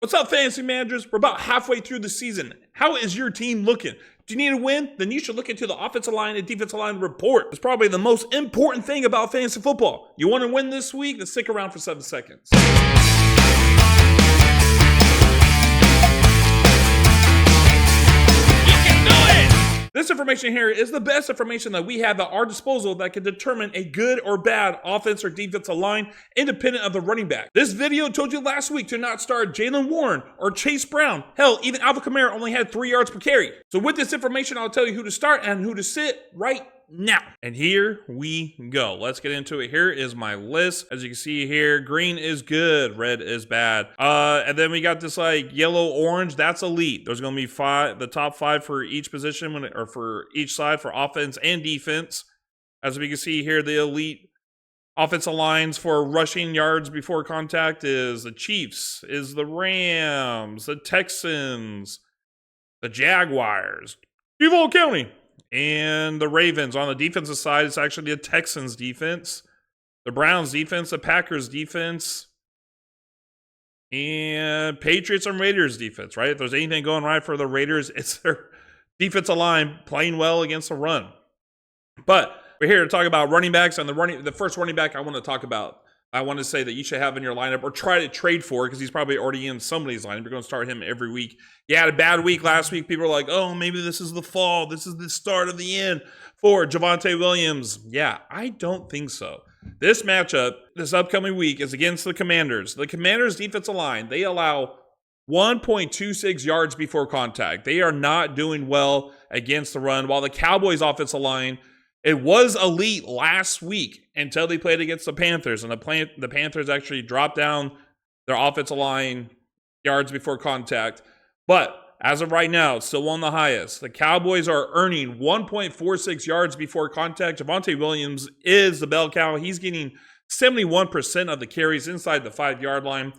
What's up, fantasy managers? We're about halfway through the season. How is your team looking? Do you need a win? Then you should look into the offensive line and defensive line report. It's probably the most important thing about fantasy football. You want to win this week? Then stick around for 7 seconds. This information here is the best information that we have at our disposal that can determine a good or bad offense or defensive line independent of the running back. This video told you last week to not start Jaylen Warren or Chase Brown. Hell, even Alvin Kamara only had 3 yards per carry. So with this information, I'll tell you who to start and who to sit right now. And here we go. Let's get into it. Here is my list. As you can see here, green is good, red is bad. And then we got this like yellow, orange. That's elite. There's going to be the top 5 for each position or for each side for offense and defense. As we can see here, the elite offensive lines for rushing yards before contact is the Chiefs, is the Rams, the Texans, the Jaguars, Duval County, and the Ravens. On the defensive side, it's actually the Texans defense, the Browns defense, the Packers defense, and Patriots and Raiders defense, right? If there's anything going right for the Raiders, it's their defensive line playing well against the run. But we're here to talk about running backs, and the first running back I want to talk about, I want to say that you should have in your lineup or try to trade for, because he's probably already in somebody's lineup. You're going to start him every week. He had a bad week last week. People are like, oh, maybe this is the fall. This is the start of the end for Javonte Williams. Yeah, I don't think so. This matchup, this upcoming week, is against the Commanders. The Commanders' defensive line, they allow 1.26 yards before contact. They are not doing well against the run, while the Cowboys' offensive line, it was elite last week until they played against the Panthers, and the Panthers actually dropped down their offensive line yards before contact. But as of right now, it's still on the highest. The Cowboys are earning 1.46 yards before contact. Javonte Williams is the bell cow. He's getting 71% of the carries inside the 5-yard line.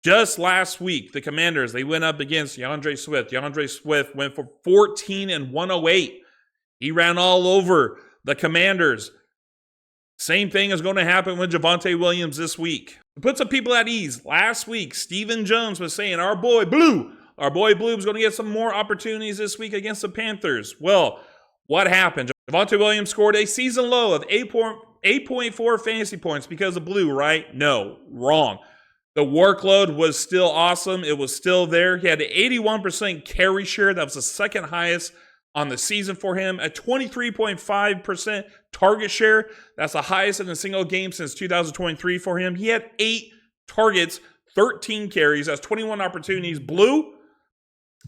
Just last week, the Commanders, they went up against DeAndre Swift. DeAndre Swift went for 14 and 108. He ran all over the Commanders. Same thing is going to happen with Javonte Williams this week. To put some people at ease, last week, Stephen Jones was saying our boy Blue is going to get some more opportunities this week against the Panthers. Well, what happened? Javonte Williams scored a season low of 8.4 fantasy points because of Blue, right? No, wrong. The workload was still awesome. It was still there. He had an 81% carry share. That was the second highest on the season for him. A 23.5% target share. That's the highest in a single game since 2023 for him. He had 8 targets, 13 carries. That's 21 opportunities. Blue,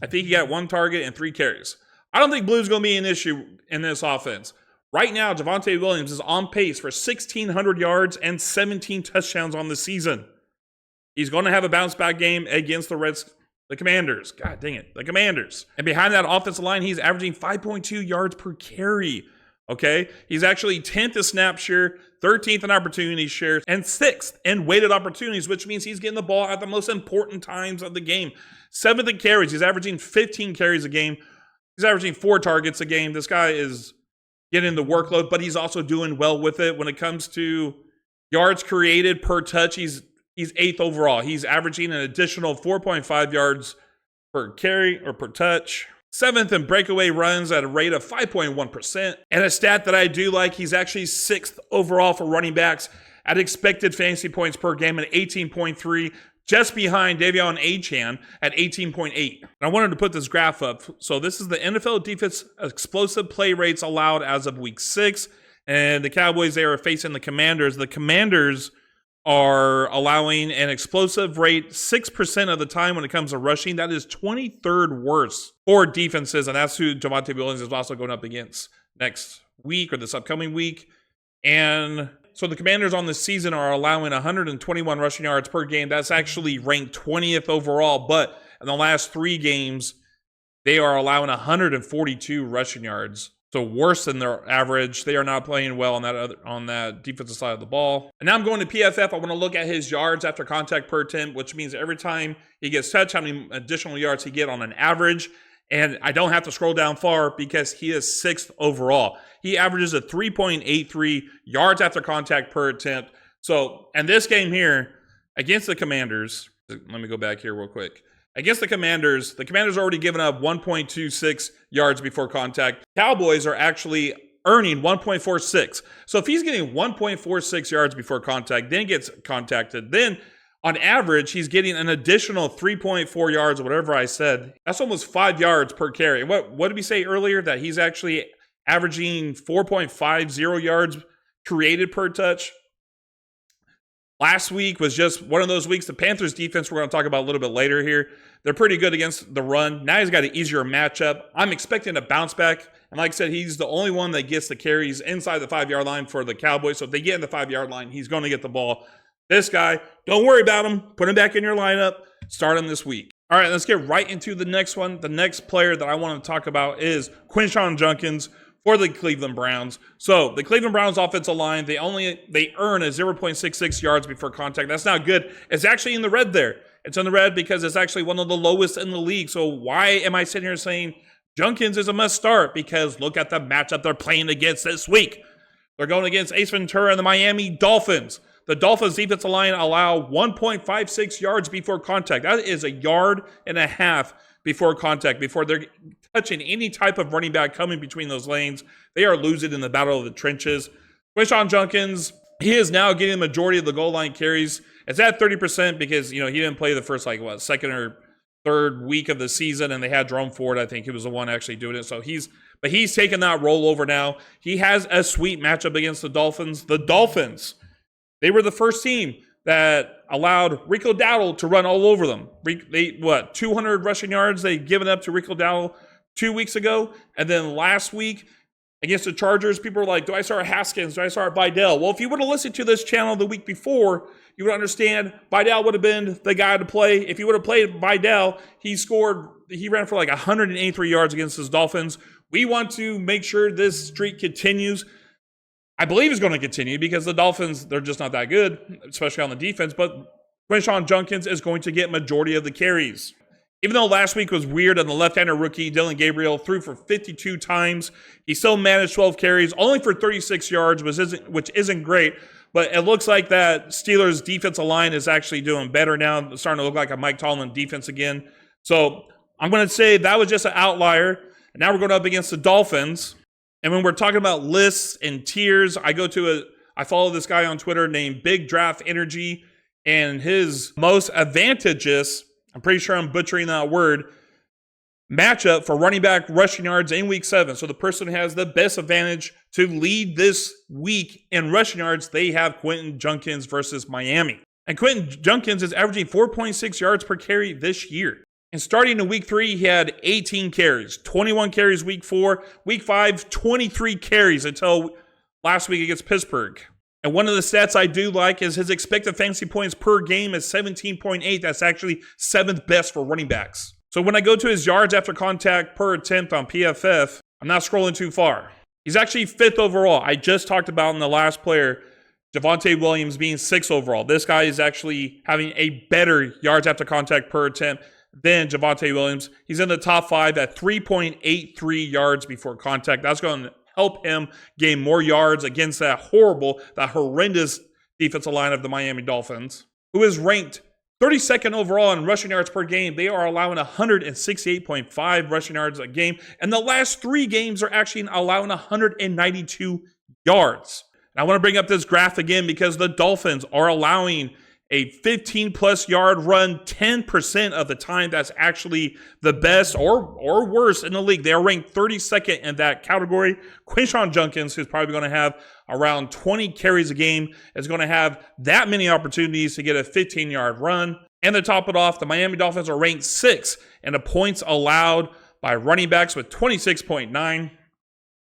I think he got 1 target and 3 carries. I don't think Blue's going to be an issue in this offense. Right now, Javonte Williams is on pace for 1,600 yards and 17 touchdowns on the season. He's going to have a bounce-back game against the Commanders. God dang it. The Commanders. And behind that offensive line, he's averaging 5.2 yards per carry. Okay? He's actually 10th in snap share, 13th in opportunity share, and 6th in weighted opportunities, which means he's getting the ball at the most important times of the game. 7th in carries. He's averaging 15 carries a game. He's averaging 4 targets a game. This guy is getting the workload, but he's also doing well with it. When it comes to yards created per touch, He's 8th overall. He's averaging an additional 4.5 yards per carry or per touch. 7th in breakaway runs at a rate of 5.1%. And a stat that I do like, he's actually 6th overall for running backs at expected fantasy points per game at 18.3, just behind Davion Achane at 18.8. I wanted to put this graph up. So this is the NFL defense explosive play rates allowed as of week 6. And the Cowboys, they are facing the Commanders. The Commanders are allowing an explosive rate 6% of the time when it comes to rushing. That is 23rd worst for defenses, and that's who Javonte Williams is also going up against next week or this upcoming week. And so the Commanders on the season are allowing 121 rushing yards per game. That's actually ranked 20th overall, but in the last 3 games, they are allowing 142 rushing yards. So worse than their average. They are not playing well on that defensive side of the ball. And now I'm going to PFF. I want to look at his yards after contact per attempt, which means every time he gets touched, how many additional yards he get on an average. And I don't have to scroll down far because he is 6th overall. He averages a 3.83 yards after contact per attempt. So, and this game here against the Commanders, Let me go back here real quick. Against the Commanders are already given up 1.26 yards before contact. Cowboys are actually earning 1.46. So if he's getting 1.46 yards before contact, then gets contacted, then on average, he's getting an additional 3.4 yards, whatever I said. That's almost 5 yards per carry. What did we say earlier? That he's actually averaging 4.50 yards created per touch. Last week was just one of those weeks. The Panthers defense, we're going to talk about a little bit later here. They're pretty good against the run. Now he's got an easier matchup. I'm expecting a bounce back. And like I said, he's the only one that gets the carries inside the 5-yard line for the Cowboys. So if they get in the 5-yard line, he's going to get the ball. This guy, don't worry about him. Put him back in your lineup. Start him this week. All right, let's get right into the next one. The next player that I want to talk about is Quinshon Judkins for the Cleveland Browns. So the Cleveland Browns offensive line, they earn a 0.66 yards before contact. That's not good. It's actually in the red there. It's in the red because it's actually one of the lowest in the league. So why am I sitting here saying Judkins is a must start? Because look at the matchup they're playing against this week. They're going against Ace Ventura and the Miami Dolphins. The Dolphins defensive line allow 1.56 yards before contact. That is a yard and a half before contact, before they're touching any type of running back coming between those lanes. They are losing in the battle of the trenches. Quinshon Judkins, he is now getting the majority of the goal line carries. It's at 30% because, he didn't play the first, second or third week of the season, and they had Jerome Ford. I think he was the one actually doing it. So he's taking that role over now. He has a sweet matchup against the Dolphins. The Dolphins, they were the first team that allowed Rico Dowdle to run all over them. 200 rushing yards they given up to Rico Dowdle 2 weeks ago. And then last week against the Chargers, people were like, do I start Haskins? Do I start Vidal? Well, if you would have listened to this channel the week before, you would understand Vidal would have been the guy to play. If you would have played Vidal, he ran for 183 yards against his Dolphins. We want to make sure this streak continues. I believe it's going to continue because the Dolphins, they're just not that good, especially on the defense. But Quinshon Judkins is going to get majority of the carries. Even though last week was weird and the left-hander rookie, Dylan Gabriel, threw for 52 times, he still managed 12 carries, only for 36 yards, which isn't great. But it looks like that Steelers defensive line is actually doing better now. It's starting to look like a Mike Tomlin defense again. So I'm going to say that was just an outlier. And now we're going up against the Dolphins. And when we're talking about lists and tiers, I follow this guy on Twitter named Big Draft Energy, and his most advantageous, I'm pretty sure I'm butchering that word, matchup for running back rushing yards in week 7. So the person who has the best advantage to lead this week in rushing yards, they have Quinshon Judkins versus Miami. And Quinshon Judkins is averaging 4.6 yards per carry this year. And starting in week 3, he had 18 carries, 21 carries week 4, week 5, 23 carries until last week against Pittsburgh. And one of the stats I do like is his expected fantasy points per game is 17.8. That's actually 7th best for running backs. So when I go to his yards after contact per attempt on PFF, I'm not scrolling too far. He's actually 5th overall. I just talked about in the last player, Javonte Williams being 6th overall. This guy is actually having a better yards after contact per attempt than Javonte Williams. He's in the top 5 at 3.83 yards before contact. That's going to help him gain more yards against that horrendous defensive line of the Miami Dolphins, who is ranked 32nd overall in rushing yards per game. They are allowing 168.5 rushing yards a game. And the last 3 games are actually allowing 192 yards. And I want to bring up this graph again because the Dolphins are allowing a 15-plus yard run 10% of the time. That's actually the best or worse in the league. They are ranked 32nd in that category. Quinshon Judkins, who's probably going to have around 20 carries a game, is going to have that many opportunities to get a 15-yard run. And to top it off, the Miami Dolphins are ranked 6th in the points allowed by running backs with 26.9.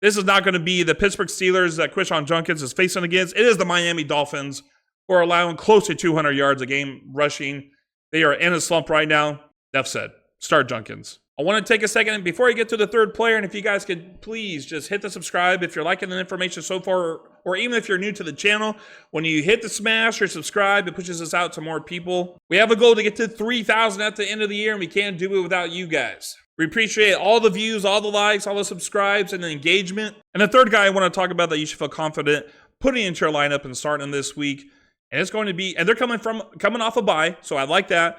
This is not going to be the Pittsburgh Steelers that Quinshon Judkins is facing against. It is the Miami Dolphins, who are allowing close to 200 yards a game rushing. They are in a slump right now. Enough said. Start Judkins. I want to take a second before I get to the third player, and if you guys could please just hit the subscribe if you're liking the information so far, or even if you're new to the channel. When you hit the smash or subscribe, it pushes us out to more people. We have a goal to get to 3,000 at the end of the year, and we can't do it without you guys. We appreciate all the views, all the likes, all the subscribes, and the engagement. And the third guy I want to talk about that you should feel confident putting into your lineup and starting this week And it's going to be, and they're coming off a bye, so I like that.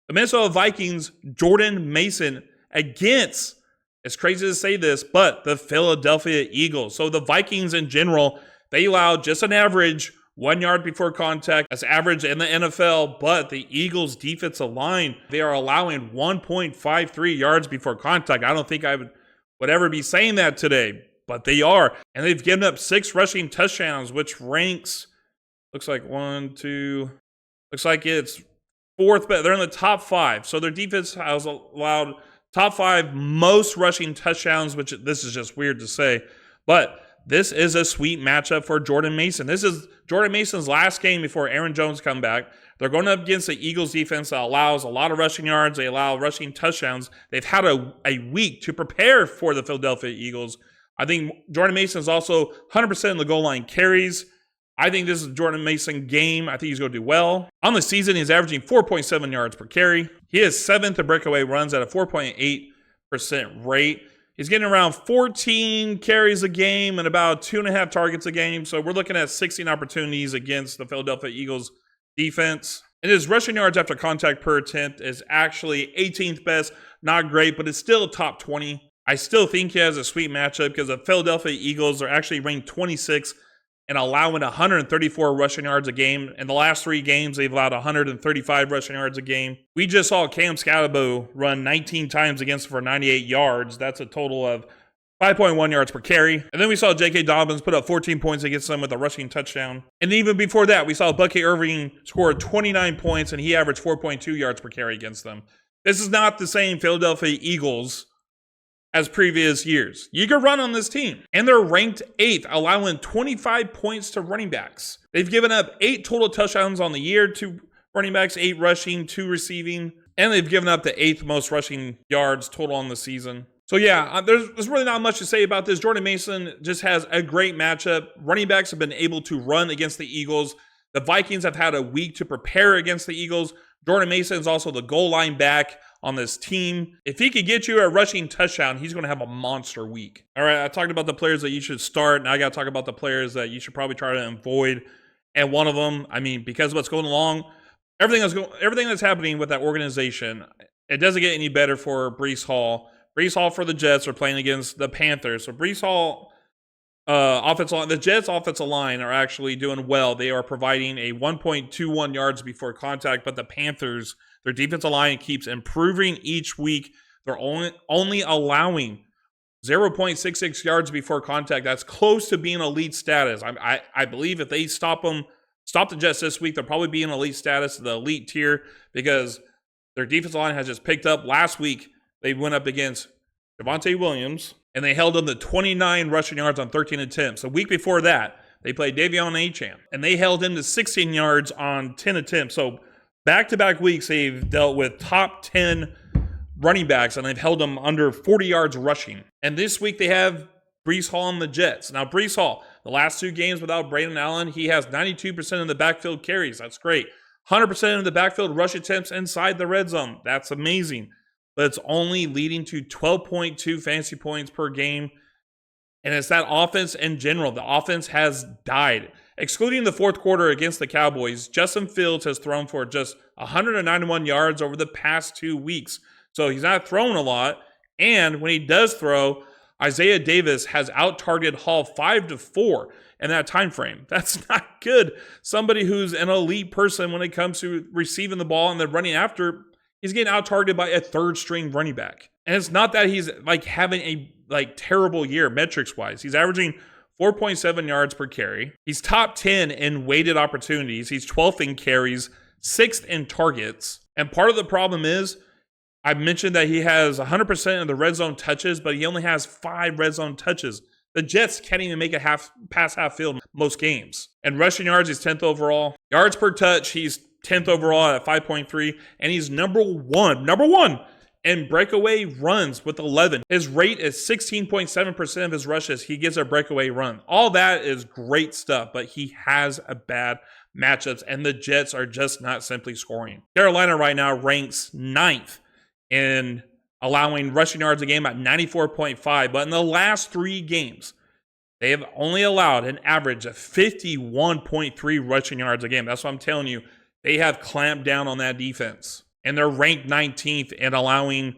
The Minnesota Vikings, Jordan Mason against, it's crazy to say this, but the Philadelphia Eagles. So the Vikings in general, they allowed just an average 1 yard before contact. That's average in the NFL, but the Eagles defensive line, they are allowing 1.53 yards before contact. I don't think I would ever be saying that today, but they are. And they've given up 6 rushing touchdowns, which ranks, looks like looks like it's 4th, but they're in the top 5. So their defense has allowed top 5 most rushing touchdowns, which this is just weird to say, but this is a sweet matchup for Jordan Mason. This is Jordan Mason's last game before Aaron Jones come back. They're going up against the Eagles defense that allows a lot of rushing yards. They allow rushing touchdowns. They've had a week to prepare for the Philadelphia Eagles. I think Jordan Mason is also 100% in the goal line carries. I think this is a Jordan Mason game. I think he's going to do well. On the season, he's averaging 4.7 yards per carry. He is 7th in breakaway runs at a 4.8% rate. He's getting around 14 carries a game and about 2.5 targets a game. So we're looking at 16 opportunities against the Philadelphia Eagles defense. And his rushing yards after contact per attempt is actually 18th best. Not great, but it's still top 20. I still think he has a sweet matchup because the Philadelphia Eagles are actually ranked 26 and allowing 134 rushing yards a game. In the last 3 games, they've allowed 135 rushing yards a game. We just saw Cam Scalabo run 19 times against for 98 yards. That's a total of 5.1 yards per carry. And then we saw J.K. Dobbins put up 14 points against them with a rushing touchdown. And even before that, we saw Bucky Irving score 29 points, and he averaged 4.2 yards per carry against them. This is not the same Philadelphia Eagles as previous years. You can run on this team. And they're ranked 8th, allowing 25 points to running backs. They've given up 8 total touchdowns on the year to running backs, 8 rushing, 2 receiving. And they've given up the 8th most rushing yards total on the season. So yeah, there's really not much to say about this. Jordan Mason just has a great matchup. Running backs have been able to run against the Eagles. The Vikings have had a week to prepare against the Eagles. Jordan Mason is also the goal line back on this team. If he could get you a rushing touchdown, he's going to have a monster week. All right, I talked about the players that you should start. Now I got to talk about the players that you should probably try to avoid. And one of them, I mean, because of what's going along, everything that's happening with that organization, it doesn't get any better for Breece Hall. Breece Hall for the Jets are playing against the Panthers. So Breece Hall, offensive line, the Jets' offensive line are actually doing well. They are providing a 1.21 yards before contact, but the Panthers, their defensive line keeps improving each week. They're only allowing 0.66 yards before contact. That's close to being elite status. I believe if they stop the Jets this week, they'll probably be in elite status, the elite tier, because their defensive line has just picked up. Last week, they went up against Javonte Williams, and they held him to 29 rushing yards on 13 attempts. The week before that, they played Davion Achane, and they held him to 16 yards on 10 attempts. So back-to-back weeks, they've dealt with top 10 running backs, and they've held them under 40 yards rushing. And this week, they have Breece Hall and the Jets. Now, Breece Hall, the last 2 games without Braden Allen, he has 92% of the backfield carries. That's great. 100% of the backfield rush attempts inside the red zone. That's amazing. But it's only leading to 12.2 fantasy points per game. And it's that offense in general. The offense has died. Excluding the fourth quarter against the Cowboys, Justin Fields has thrown for just 191 yards over the past 2 weeks. So he's not throwing a lot. And when he does throw, Isaiah Davis has out-targeted Hall 5-4 in that time frame. That's not good. Somebody who's an elite person when it comes to receiving the ball and then running after, he's getting out-targeted by a third-string running back. And it's not that he's having a terrible year metrics-wise. He's averaging 4.7 yards per carry. He's top 10 in weighted opportunities. He's 12th in carries, 6th in targets. And part of the problem is, I mentioned that he has 100% of the red zone touches, but he only has 5 red zone touches. The Jets can't even make a pass half field most games. And rushing yards, he's 10th overall. Yards per touch, he's 10th overall at 5.3, and he's number one in breakaway runs with 11. His rate is 16.7% of his rushes. He gets a breakaway run. All that is great stuff, but he has a bad matchups, and the Jets are just not simply scoring. Carolina right now ranks 9th in allowing rushing yards a game at 94.5, but in the last 3 games, They have only allowed an average of 51.3 rushing yards a game. That's what I'm telling you. They have clamped down on that defense. And they're ranked 19th in allowing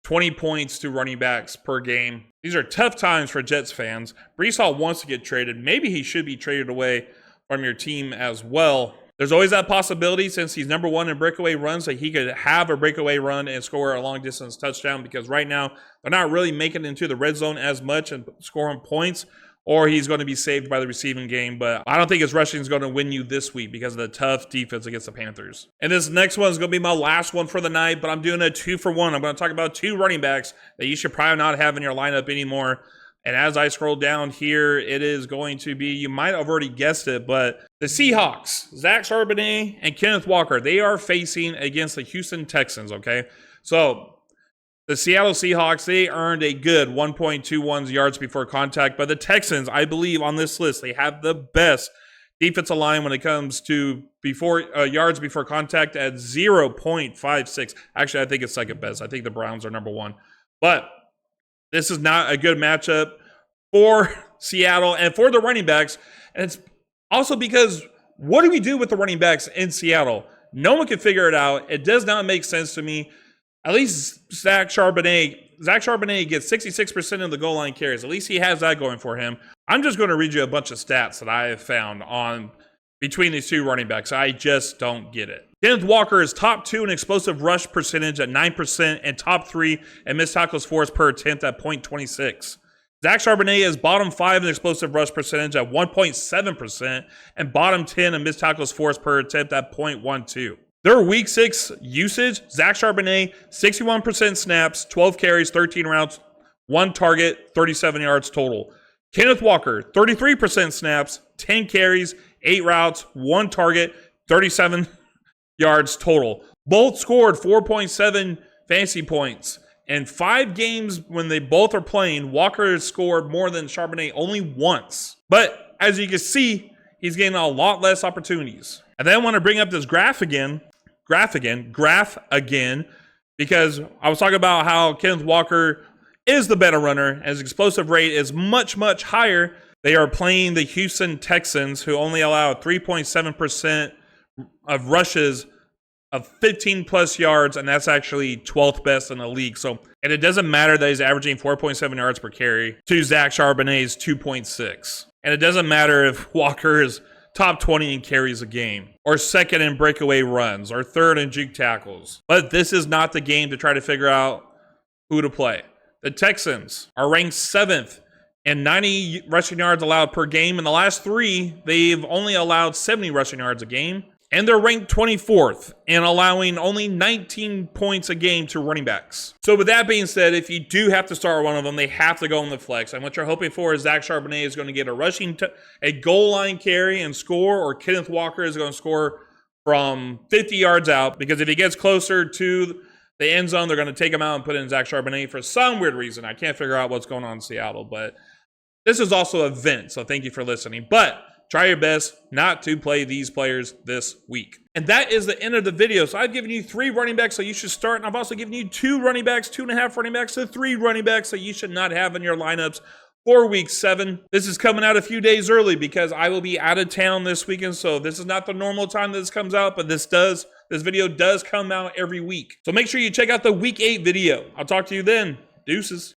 20 points to running backs per game. These are tough times for Jets fans. Breece Hall wants to get traded. Maybe he should be traded away from your team as well. There's always that possibility, since he's number one in breakaway runs, that he could have a breakaway run and score a long distance touchdown, because right now they're not really making it into the red zone as much and scoring points, or he's going to be saved by the receiving game. But I don't think his rushing is going to win you this week because of the tough defense against the Panthers. And this next one is going to be my last one for the night, but I'm doing a 2-for-1. I'm going to talk about 2 running backs that you should probably not have in your lineup anymore. And as I scroll down here, it is going to be, you might have already guessed it, but the Seahawks, Zach Charbonnet and Kenneth Walker, they are facing against the Houston Texans, okay? So the Seattle Seahawks, they earned a good 1.21 yards before contact, but the Texans, I believe on this list, they have the best defensive line when it comes to yards before contact at 0.56. Actually, I think it's second best. I think the Browns are number 1. But this is not a good matchup for Seattle and for the running backs. And it's also because, what do we do with the running backs in Seattle? No one can figure it out. It does not make sense to me. At least Zach Charbonnet gets 66% of the goal line carries. At least he has that going for him. I'm just going to read you a bunch of stats that I have found on between these 2 running backs. I just don't get it. Kenneth Walker is top 2 in explosive rush percentage at 9% and top 3 in missed tackles forced per attempt at 0.26. Zach Charbonnet is bottom 5 in explosive rush percentage at 1.7% and bottom 10 in missed tackles forced per attempt at 0.12. Their week 6 usage, Zach Charbonnet, 61% snaps, 12 carries, 13 routes, 1 target, 37 yards total. Kenneth Walker, 33% snaps, 10 carries, 8 routes, 1 target, 37 yards total. Both scored 4.7 fantasy points. In 5 games when they both are playing, Walker has scored more than Charbonnet only once. But as you can see, he's getting a lot less opportunities. And then I want to bring up this graph again, because I was talking about how Kenneth Walker is the better runner, and his explosive rate is much, much higher. They are playing the Houston Texans, who only allow 3.7% of rushes of 15 plus yards, and that's actually 12th best in the league. So, and it doesn't matter that he's averaging 4.7 yards per carry to Zach Charbonnet's 2.6. And it doesn't matter if Walker is top 20 in carries a game, or second in breakaway runs, or third in juke tackles. But this is not the game to try to figure out who to play. The Texans are ranked 7th and 90 rushing yards allowed per game. In the last 3, they've only allowed 70 rushing yards a game. And they're ranked 24th in allowing only 19 points a game to running backs. So with that being said, if you do have to start one of them, they have to go in the flex. And what you're hoping for is Zach Charbonnet is going to get a goal line carry and score, or Kenneth Walker is going to score from 50 yards out. Because if he gets closer to the end zone, they're going to take him out and put in Zach Charbonnet for some weird reason. I can't figure out what's going on in Seattle, but this is also a vent, so thank you for listening. But try your best not to play these players this week. And that is the end of the video. So I've given you 3 running backs that you should start, and I've also given you 2 running backs, 2.5 running backs, to 3 running backs that you should not have in your lineups for week 7. This is coming out a few days early because I will be out of town this weekend, so this is not the normal time that this comes out, but this video does come out every week. So make sure you check out the week 8 video. I'll talk to you then. Deuces.